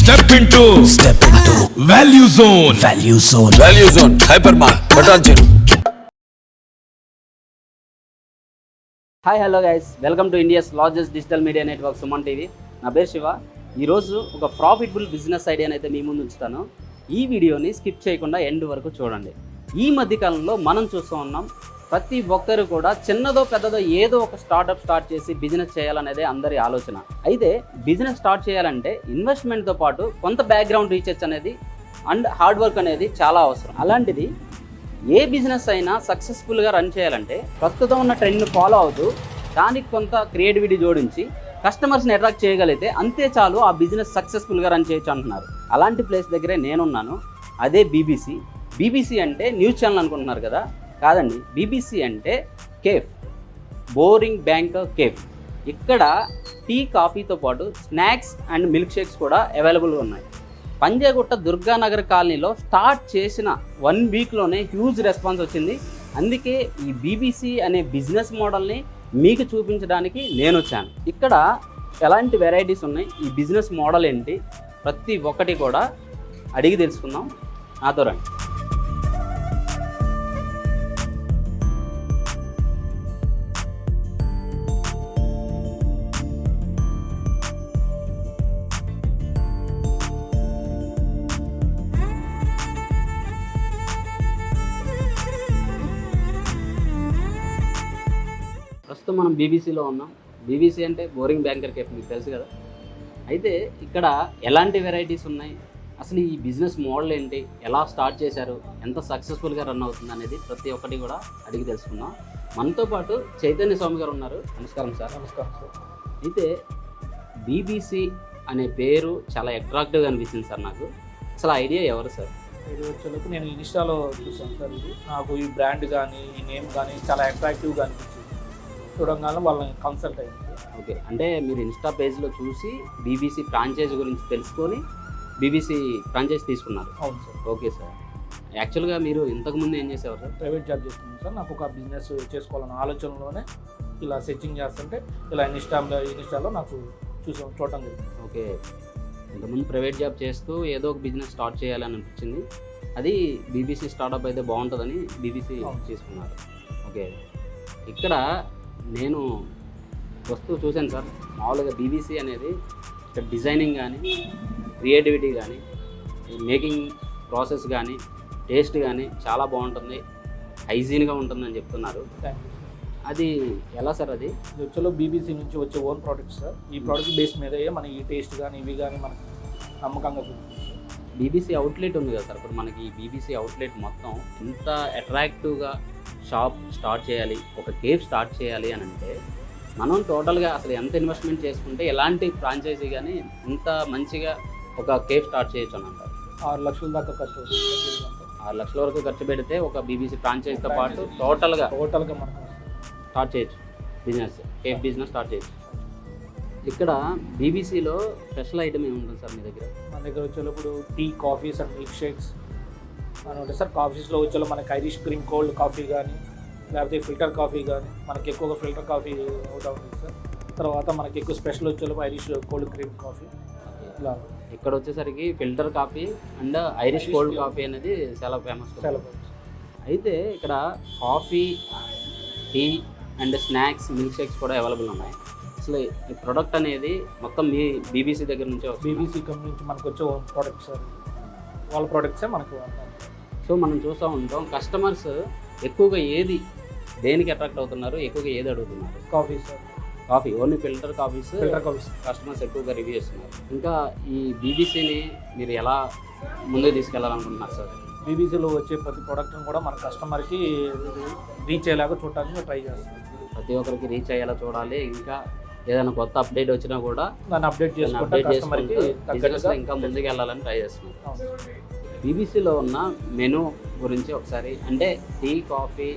Step into Value Zone. Value Zone. Hypermart. Patanjali. Hi hello guys, welcome to India's largest digital media network Suman TV. నా పేరు శివ. ఈరోజు ఒక profitable business ఐడియాని అయితే మీ ముందు ఉంచుతాను. ఈ వీడియోని స్కిప్ చేయకుండా ఎండ్ వరకు చూడండి. ఈ మధ్యకాలంలో మనం చూస్తూ ఉన్నాం, ప్రతి ఒక్కరు కూడా చిన్నదో పెద్దదో ఏదో ఒక స్టార్ట్అప్ స్టార్ట్ చేసి బిజినెస్ చేయాలనేదే అందరి ఆలోచన. అయితే బిజినెస్ స్టార్ట్ చేయాలంటే ఇన్వెస్ట్మెంట్తో పాటు కొంత బ్యాక్గ్రౌండ్ రీసెర్చ్ అనేది అండ్ హార్డ్ వర్క్ అనేది చాలా అవసరం. అలాంటిది ఏ బిజినెస్ అయినా సక్సెస్ఫుల్గా రన్ చేయాలంటే ప్రస్తుతం ఉన్న ట్రెండ్ను ఫాలో అవుతూ దానికి కొంత క్రియేటివిటీ జోడించి కస్టమర్స్ని అట్రాక్ట్ చేయగలిగితే అంతే చాలు, ఆ బిజినెస్ సక్సెస్ఫుల్గా రన్ చేయొచ్చు అంటున్నారు. అలాంటి ప్లేస్ దగ్గరే నేనున్నాను. అదే బీబీసీ. బీబీసీ అంటే న్యూస్ ఛానల్ అనుకుంటున్నారు కదా, కాదండి. బీబీసీ అంటే కేఫ్, బోరింగ్ బ్యాంక్ కేఫ్. ఇక్కడ టీ, కాఫీతో పాటు స్నాక్స్ అండ్ మిల్క్ షేక్స్ కూడా అవైలబుల్గా ఉన్నాయి. పంజాగుట్ట దుర్గానగర్ కాలనీలో స్టార్ట్ చేసిన 1 వీక్లోనే హ్యూజ్ రెస్పాన్స్ వచ్చింది. అందుకే ఈ బీబీసీ అనే బిజినెస్ మోడల్ని మీకు చూపించడానికి నేను వచ్చాను. ఇక్కడ ఎలాంటి వెరైటీస్ ఉన్నాయి, ఈ బిజినెస్ మోడల్ ఏంటి, ప్రతి ఒక్కటి కూడా అడిగి తెలుసుకుందాం. నాతో రండి. ప్రస్తుతం మనం బీబీసీలో ఉన్నాం. బీబీసీ అంటే బోరింగ్ బ్యాంకర్ కేఫ్, మీకు తెలుసు కదా. అయితే ఇక్కడ ఎలాంటి వెరైటీస్ ఉన్నాయి, అసలు ఈ బిజినెస్ మోడల్ ఏంటి, ఎలా స్టార్ట్ చేశారు, ఎంత సక్సెస్ఫుల్గా రన్ అవుతుంది అనేది ప్రతి ఒక్కటి కూడా అడిగి తెలుసుకుందాం. మనతో పాటు చైతన్య స్వామి గారు ఉన్నారు. నమస్కారం సార్. నమస్కారం సార్. అయితే బీబీసీ అనే పేరు చాలా అట్రాక్టివ్గా అనిపించింది సార్ నాకు. అసలు ఐడియా ఎవరు సార్? ఇది వచ్చేందుకు నేను ఇన్స్టాలో చూసాను సార్. ఇది నాకు ఈ బ్రాండ్ కానీ ఈ నేమ్ కానీ చాలా అట్రాక్టివ్గా అనిపించింది. చూడంగానే వాళ్ళని కన్సల్ట్ అయ్యింది. ఓకే, అంటే మీరు ఇన్స్టా పేజ్లో చూసి బీబీసీ ఫ్రాంచైజ్ గురించి తెలుసుకొని బీబీసీ ఫ్రాంచైజ్ తీసుకున్నారు. అవును సార్. Okay sir. యాక్చువల్గా మీరు ఇంతకుముందు ఏం చేసేవారు సార్? ప్రైవేట్ జాబ్ చేస్తున్నాను సార్. నాకు ఒక బిజినెస్ చేసుకోవాలన్న ఆలోచనలోనే ఇలా సెర్చింగ్ చేస్తుంటే ఇలా ఇన్స్టాలో నాకు చూడటం జరిగింది. ఓకే, ఇంతకుముందు ప్రైవేట్ జాబ్ చేస్తూ ఏదో ఒక బిజినెస్ స్టార్ట్ చేయాలని అనిపించింది. అది బీబీసీ స్టార్ట్అప్ అయితే బాగుంటుందని బీబీసీ తీసుకున్నారు. ఓకే, ఇక్కడ నేను వస్తువు చూశాను సార్. మామూలుగా బీబీసీ అనేది ఇక్కడ డిజైనింగ్ కానీ, క్రియేటివిటీ కానీ, మేకింగ్ ప్రాసెస్ కానీ, టేస్ట్ కానీ చాలా బాగుంటుంది, హైజీన్గా ఉంటుందని చెప్తున్నారు. Thank you. అది ఎలా సార్? అది వచ్చేలో బీబీసీ నుంచి వచ్చే ఓన్ ప్రోడక్ట్స్ సార్. ఈ ప్రోడక్ట్ బేస్ మీదే మన ఈ టేస్ట్ కానీ ఇవి కానీ మనకి నమ్మకంగా చూపిస్తుంది. బీబీసీ అవుట్లెట్ ఉంది కదా సార్. ఇప్పుడు మనకి ఈ బీబీసీ అవుట్లెట్ మొత్తం ఇంత అట్రాక్టివ్గా షాప్ స్టార్ట్ చేయాలి, ఒక కేఫ్ స్టార్ట్ చేయాలి అని అంటే మనం టోటల్గా అసలు ఎంత ఇన్వెస్ట్మెంట్ చేసుకుంటే ఎలాంటి ఫ్రాంచైజీ కానీ ఇంత మంచిగా ఒక కేఫ్ స్టార్ట్ చేయొచ్చు అని అంటారు? 6 లక్షల దాకా ఖర్చు అవుతుంది. 6 లక్షల వరకు ఖర్చు పెడితే ఒక బీబీసీ ఫ్రాంచైజీతో పాటు టోటల్గా మనకు స్టార్ట్ చేయొచ్చు బిజినెస్, కేఫ్ బిజినెస్ స్టార్ట్ చేయొచ్చు. ఇక్కడ బీబీసీలో స్పెషల్ ఐటమ్ ఏముంటుంది సార్ మీ దగ్గర? మన దగ్గర వచ్చేటప్పుడు tea, coffees and milk shakes అని ఉంటాయి సార్. కాఫీస్లో వచ్చేలో మనకి ఐరిష్ క్రీమ్ కోల్డ్ కాఫీ కానీ లేకపోతే ఫిల్టర్ కాఫీ కానీ, మనకి ఎక్కువగా ఫిల్టర్ కాఫీ అవుతూ ఉంటుంది సార్. తర్వాత మనకి ఎక్కువ స్పెషల్ వచ్చేలో ఐరిష్ కోల్డ్ క్రీమ్ కాఫీ ఇలా. ఇక్కడ వచ్చేసరికి filter coffee and Irish cold coffee అనేది చాలా ఫేమస్. అయితే ఇక్కడ coffee, tea and snacks, milk shakes కూడా అవైలబుల్ ఉన్నాయి. అసలు ఈ ప్రోడక్ట్ అనేది మొత్తం మీ బీబీసీ దగ్గర నుంచే వస్తుంది? బీబీసీ కంపెనీ నుంచి మనకు వచ్చే ప్రోడక్ట్స్ సార్. వాళ్ళ ప్రోడక్ట్సే మనకు. సో మనం చూస్తూ ఉంటాం కస్టమర్స్ ఎక్కువగా దేనికి అట్రాక్ట్ అవుతున్నారు, ఎక్కువగా ఏది అడుగుతున్నారు? Coffee sir. Coffee, only filter coffees customers ఎక్కువగా రివ్యూ చేస్తున్నారు. ఇంకా ఈ బీబీసీని మీరు ఎలా ముందుకు తీసుకెళ్లాలనుకుంటున్నారు సార్? బీబీసీలో వచ్చే ప్రతి ప్రోడక్ట్ని కూడా మన కస్టమర్కి రీచ్ అయ్యేలాగా చూడటానికి ట్రై చేస్తాం. ప్రతి ఒక్కరికి రీచ్ అయ్యేలా చూడాలి. ఇంకా ఏదైనా కొత్త అప్డేట్ వచ్చినా కూడా దాన్ని అప్డేట్ చేసుకుంటే ఇంకా ముందుకు వెళ్ళాలని ట్రై చేస్తున్నాం. బీబీసీలో ఉన్న మెనూ గురించి ఒకసారి, అంటే టీ, కాఫీ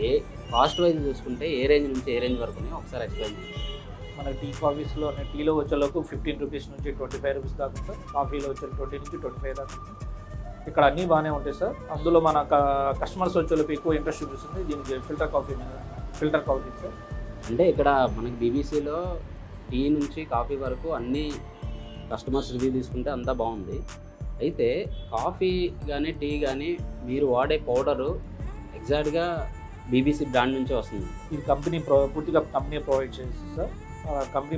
ఏ కాస్ట్ వైజ్ చూసుకుంటే ఏ రేంజ్ నుంచి ఏ రేంజ్ వరకు ఒకసారి ఎక్స్ప్లెయిన్ చేయండి. మన టీ కాఫీస్లో టీలో వచ్చేలోపు 15 రూపీస్ నుంచి 25 రూపీస్ దాకా ఉంటుంది. కాఫీలో వచ్చే 20 నుంచి 25 దాకా ఉంటుంది. ఇక్కడ అన్నీ బాగానే ఉంటాయి సార్. అందులో మన కస్టమర్స్ వచ్చేలోపు ఎక్కువ ఇంట్రెస్ట్ చూపిస్తుంది దీనికి ఫిల్టర్ కాఫీ సార్. అంటే ఇక్కడ మనకి బీబీసీలో టీ నుంచి కాఫీ వరకు అన్నీ కస్టమర్స్ రివ్యూ తీసుకుంటే అంతా బాగుంది. అయితే కాఫీ కానీ టీ కానీ మీరు వాడే పౌడరు ఎగ్జాక్ట్గా బీబీసీ బ్రాండ్ నుంచే వస్తుంది. ఇది కంపెనీ పూర్తిగా కంపెనీ ప్రొవైడ్ చేస్తుంది సార్. కంపెనీ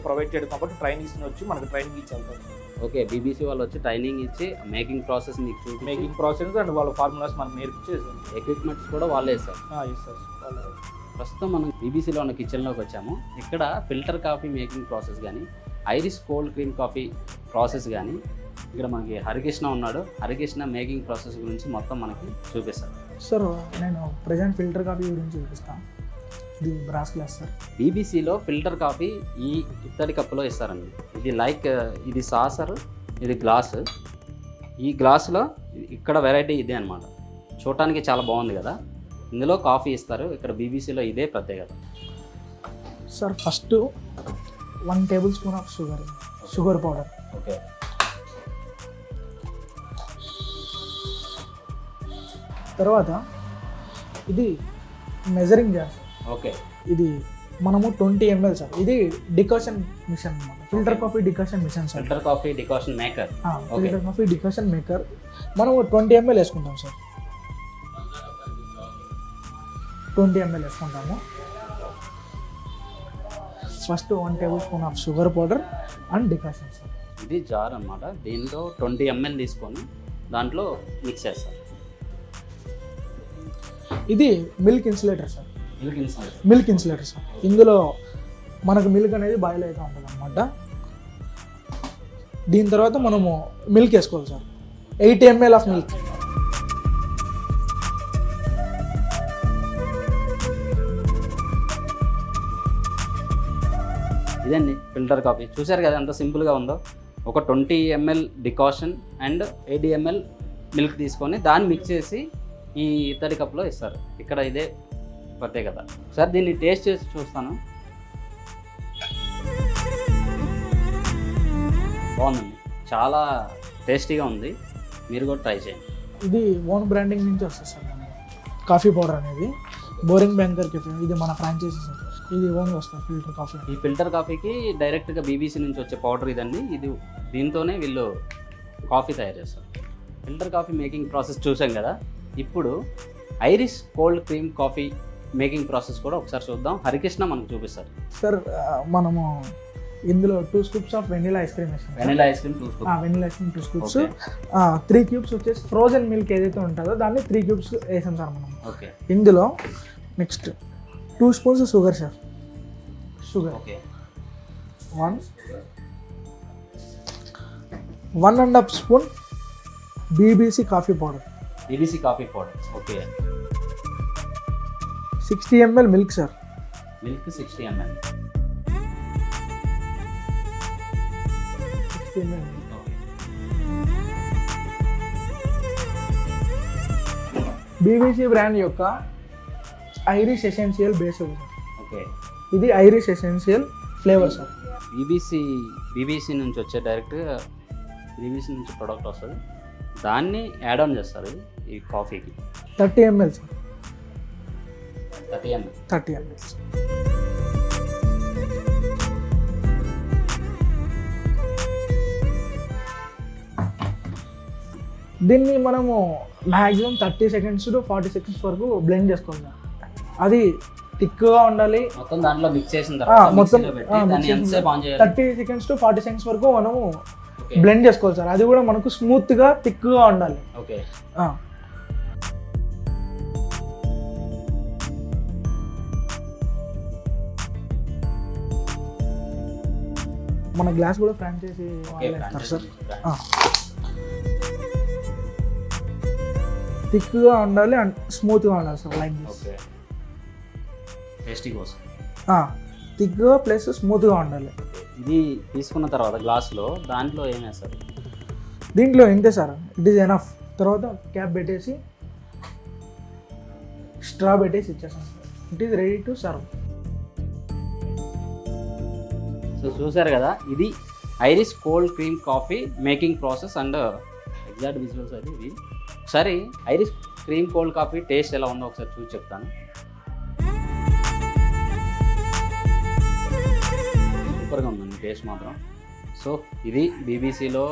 ప్రొవైడ్ చేయడం కాబట్టి ట్రైనింగ్స్ వచ్చి మనకు ట్రైనింగ్ ఇచ్చి వెళ్తారు. ఓకే, బీబీసీ వాళ్ళు వచ్చి ట్రైనింగ్ ఇచ్చి మేకింగ్ ప్రాసెస్ మీకు చూసి మేకింగ్ ప్రాసెస్ అండ్ వాళ్ళ ఫార్ములాస్ మనకు నేర్పించేసారు. ఎక్విప్మెంట్స్ కూడా వాళ్ళే సార్. సార్ వాళ్ళ ప్రస్తుతం మనం బీబీసీలో ఉన్న కిచెన్లోకి వచ్చాము. ఇక్కడ ఫిల్టర్ కాఫీ మేకింగ్ ప్రాసెస్ కానీ Irish cold cream coffee process కానీ ఇక్కడ మనకి హరికృష్ణ ఉన్నాడు. హరికృష్ణ మేకింగ్ ప్రాసెస్ గురించి మొత్తం మనకి చూపిస్తాడు. సార్ నేను ప్రజెంట్ ఫిల్టర్ కాఫీ గురించి చూపిస్తాను. ఇది బ్రాస్ గ్లాస్ సార్. బీబీసీలో ఫిల్టర్ కాఫీ ఈ ఇత్తడి కప్పులో ఇస్తారండి. ఇది ఇది సాసర్, ఇది గ్లాస్. ఈ గ్లాసులో ఇక్కడ వెరైటీ ఇదే అనమాట. చూడటానికి చాలా బాగుంది కదా. ఇందులో కాఫీ ఇస్తారు. ఇక్కడ బీబీసీలో ఇదే ప్రత్యేకత. Sir first 1 tablespoon of sugar powder. Okay, తర్వాత ఇది మెజరింగ్ జార్. ఓకే, ఇది మనము 20 ml సార్. ఇది డికాషన్ మిషన్ అనమాట. Filter coffee decoction machine sir. Filter coffee decoction maker. Filter coffee decoction maker. మనము 20 ml వేసుకుంటాం సార్. 20 ml వేసుకుంటాము. First 1 tablespoon of sugar powder and decoction sir. ఇది jar అన్నమాట. దీంట్లో 20 ml తీసుకొని దాంట్లో మిక్స్ చేస్తారు. ఇది milk insulator sir. Milk insulator. Sir. ఇందులో మనకు మిల్క్ అనేది బాయిల్ అవుతూ ఉంటుంది అనమాట. దీని తర్వాత మనము మిల్క్ వేసుకోవాలి సార్. 8 ml of milk. ఇదండి ఫిల్టర్ కాఫీ. చూసారు కదా ఎంత సింపుల్గా ఉందో. ఒక 20 ml decoction and 80 ml milk తీసుకొని దాన్ని మిక్స్ చేసి ఈ ఇత్తడి కప్లో ఇస్తారు. ఇక్కడ ఇదే ప్రత్యేకత. సార్ దీన్ని టేస్ట్ చేసి చూస్తాను. బాగుందండి, చాలా టేస్టీగా ఉంది. మీరు కూడా ట్రై చేయండి. ఇది ఓన్ బ్రాండింగ్ నుంచి వస్తుంది సార్. కాఫీ పౌడర్ అనేది బోరింగ్ బ్యాంకర్ కెఫే. ఇది మన ఫ్రాంచైజీ సార్. ఇది ఓన్గా వస్తుంది ఫిల్టర్ కాఫీ. ఈ ఫిల్టర్ కాఫీకి డైరెక్ట్గా బీబీసీ నుంచి వచ్చే పౌడర్ ఇదండి. దీంతోనే వీళ్ళు కాఫీ తయారు చేస్తారు. ఫిల్టర్ కాఫీ మేకింగ్ ప్రాసెస్ చూసాం కదా. ఇప్పుడు Irish cold cream coffee making process కూడా ఒకసారి చూద్దాం. హరికృష్ణ మనకు చూపిస్తారు. సార్ మనము ఇందులో 2 scoops of vanilla ice cream వేసాం. Vanilla ice cream 2 scoops. Vanilla ice cream 2 scoops. 3 cubes వచ్చేసి ఫ్రోజన్ మిల్క్ ఏదైతే ఉంటుందో దాన్ని 3 క్యూబ్స్ వేసాం సార్ మనం. ఓకే, ఇందులో next 2 spoons sugar sir. Sugar okay, 1.5 spoon BBC coffee powder. BBC coffee powder. Okay, 60 ml milk sir. Milk 60 ml. 60 ml. BBC brand యొక్క Irish essential base sir. Okay, ఇది Irish essential flavour sir. BBC నుంచి వచ్చే డైరెక్ట్గా BBC నుంచి product వస్తుంది. దాన్ని add on చేస్తారు ఈ కాఫీకి. 30 ml సార్. 30 ml. 30 ml. దీన్ని మనము మ్యాక్సిమం 30 seconds to 40 seconds వరకు బ్లెండ్ చేసుకోవాలి. అది థిక్గా ఉండాలి. మొత్తం దాంట్లో మిక్స్ చేసిన తర్వాత మొత్తం మిక్సీలో పెట్టి దాన్ని ఎంతసేపు ఆన్ చేయాలి? 30 seconds to 40 seconds వరకు మనము బ్లెండ్ చేసుకోవాలి సార్. అది కూడా మనకు స్మూత్గా థిక్గా ఉండాలి. ఓకే, మన గ్లాస్ కూడా ఫ్రాంచైజీ సార్. థిక్గా ఉండాలి అండ్ స్మూత్గా ఉండాలి sir. Like this. Okay, tasty కోసం థిక్గా ప్లస్ స్మూత్గా ఉండాలి. ఇది తీసుకున్న తర్వాత గ్లాసులో దాంట్లో ఏం వేస్తారు? దీంట్లో ఇంతే సార్. It is enough. తర్వాత క్యాప్ పెట్టేసి స్ట్రా పెట్టేసి ఇచ్చేసాం sir. It is ready to serve. So చూసారు కదా, ఇది Irish cold cream coffee making process and exact visuals అయితే ఇవి. ఒకసారి Irish cream cold coffee taste ఎలా ఉందో ఒకసారి చూసి చెప్తాను. సూపర్గా ఉందండి టేస్ట్ మాత్రం. సో ఇది బీబీసీలో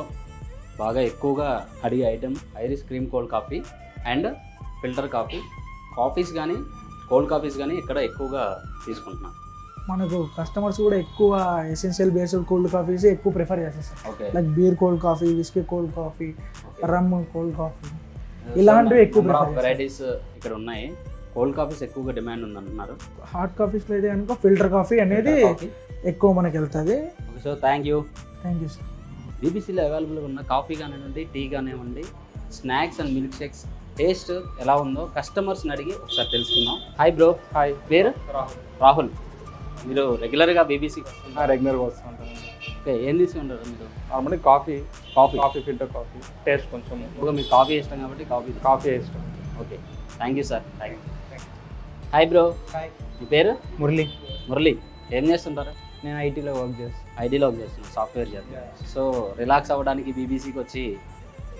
బాగా ఎక్కువగా అడిగే item Irish cream cold coffee and filter coffee. Coffees కానీ కోల్డ్ కాఫీస్ కానీ ఇక్కడ ఎక్కువగా తీసుకుంటున్నాను. మనకు కస్టమర్స్ కూడా ఎక్కువ ఎసెన్షియల్ బేస్డ్ కోల్డ్ కాఫీస్ ఎక్కువ ప్రిఫర్ చేస్తారు sir. Okay. Like beer cold coffee, whisky cold coffee, rum cold coffee, ఇలాంటివి ఎక్కువ ప్రిఫర్ చేస్తారు. వెరైటీస్ ఇక్కడ ఉన్నాయి. కోల్డ్ కాఫీస్ ఎక్కువగా డిమాండ్ ఉంది అంటున్నారు. హాట్ కాఫీస్లో అయితే కనుక ఫిల్టర్ కాఫీ అనేది ఎక్కువ మనకి వెళ్తుంది. Okay, so thank you sir. బీబీసీలో అవైలబుల్గా ఉన్న కాఫీ కానివ్వండి, టీ కానివ్వండి, snacks and milk shakes taste ఎలా ఉందో కస్టమర్స్ని అడిగి ఒకసారి తెలుసుకుందాం. Hi bro. హాయ్. పేరు? రాహుల్. మీరు రెగ్యులర్గా బీబీసీకి వస్తుంటారా? రెగ్యులర్గా వస్తుంటాను. ఓకే, ఏం తీసుకుంటారు మీరు? Normally coffee coffee filter coffee taste కొంచెం ఎక్కువగా మీకు కాఫీ ఇష్టం కాబట్టి కాఫీ ఇష్టం. Okay, thank you sir. Thank you. Hi bro. Hi. మీ పేరు? మురళి. ఏం చేస్తుంటారు? నేను ఐటీలో వర్క్ చేస్తాను. ఐటీలో వర్క్ చేస్తున్నాను, సాఫ్ట్వేర్ చేస్తాను. సో రిలాక్స్ అవ్వడానికి బీబీసీకి వచ్చి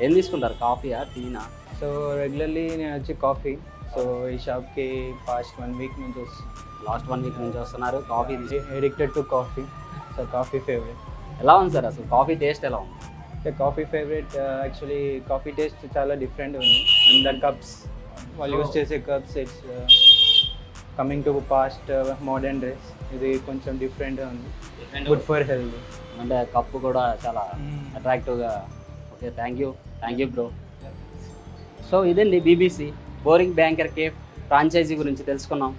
ఏం తీసుకుంటారు? కాఫీయా, టీనా? సో రెగ్యులర్లీ నేను వచ్చి కాఫీ. సో ఈ షాప్కి పాస్ట్ 1 వీక్ నుంచి వస్తాను. లాస్ట్ 1 వీక్ నుంచి వస్తున్నారు. Coffee addicted to coffee. So coffee favourite. ఎలా ఉంది సార్ అసలు కాఫీ టేస్ట్ ఎలా ఉంది? Coffee favourite actually coffee taste చాలా డిఫరెంట్ ఉంది. అండ్ ద కప్స్ వాళ్ళు యూస్ చేసే cups it's coming to past modern dress. ఇది కొంచెం డిఫరెంట్గా ఉంది. Good for health. అంటే కప్పు కూడా చాలా అట్రాక్టివ్గా. Okay, thank you bro. So ఇదండి BBC boring banker cafe franchise గురించి తెలుసుకున్నాం.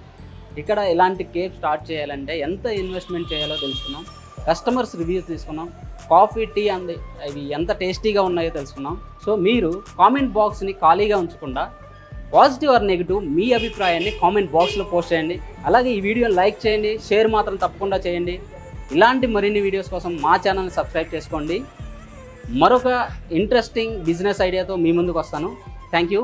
ఇక్కడ ఇలాంటి కేఫ్ స్టార్ట్ చేయాలంటే ఎంత ఇన్వెస్ట్మెంట్ చేయాలో తెలుసుకున్నాం. కస్టమర్స్ రివ్యూస్ తీసుకున్నాం. కాఫీ, టీ అంది అవి ఎంత టేస్టీగా ఉన్నాయో తెలుసుకున్నాం. సో మీరు కామెంట్ బాక్స్ని ఖాళీగా ఉంచకుండా పాజిటివ్ ఆర్ నెగిటివ్ మీ అభిప్రాయాన్ని కామెంట్ బాక్స్లో పోస్ట్ చేయండి. అలాగే ఈ వీడియోని లైక్ చేయండి, షేర్ మాత్రం తప్పకుండా చేయండి. ఇలాంటి మరిన్ని వీడియోస్ కోసం మా ఛానల్ని సబ్స్క్రైబ్ చేసుకోండి. మరొక ఇంట్రెస్టింగ్ బిజినెస్ ఐడియాతో మీ ముందుకు వస్తాను. Thank you.